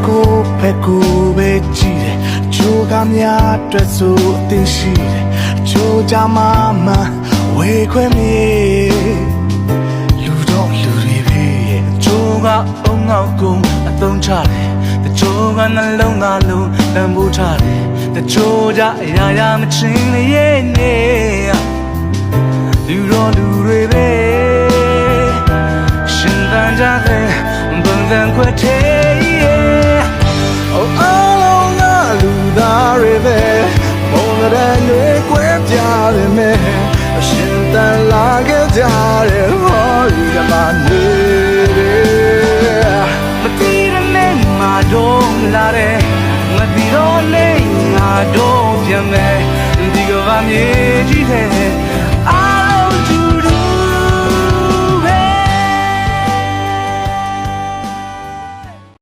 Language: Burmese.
ကိုဖက်ကိုပဲကြည့်တယ်ချိုးကများအတွက်ဆိုအသိရှိတယ်ချိုးကြမှာမှဝေခွင့်မြေလူတော့လူတွေပဲချိုးကအုံငေါကုန်အသုံးချတယ်တချို့ကနှလုံးသားလုံးတန်ဖိုးထားတယ်တချို့ကြအရာရာမချင်းလေးရဲ့နေလူတော့လူတွေပဲရှင်သန်ကြတဲ့ဘုံသံခွက်သေးOh all onလူသားတွေပဲဘုံတဲ့တွေကွဲပြားတယ်မဲရှင်သန်လာခဲ့ကြတယ်ဟောဒီကမှနေမတီးရမဲမာတော့လာတယ်မတီးတော့နေငါတော့ပြန်မယ်ဒီကဘာမြေကြီးတဲ့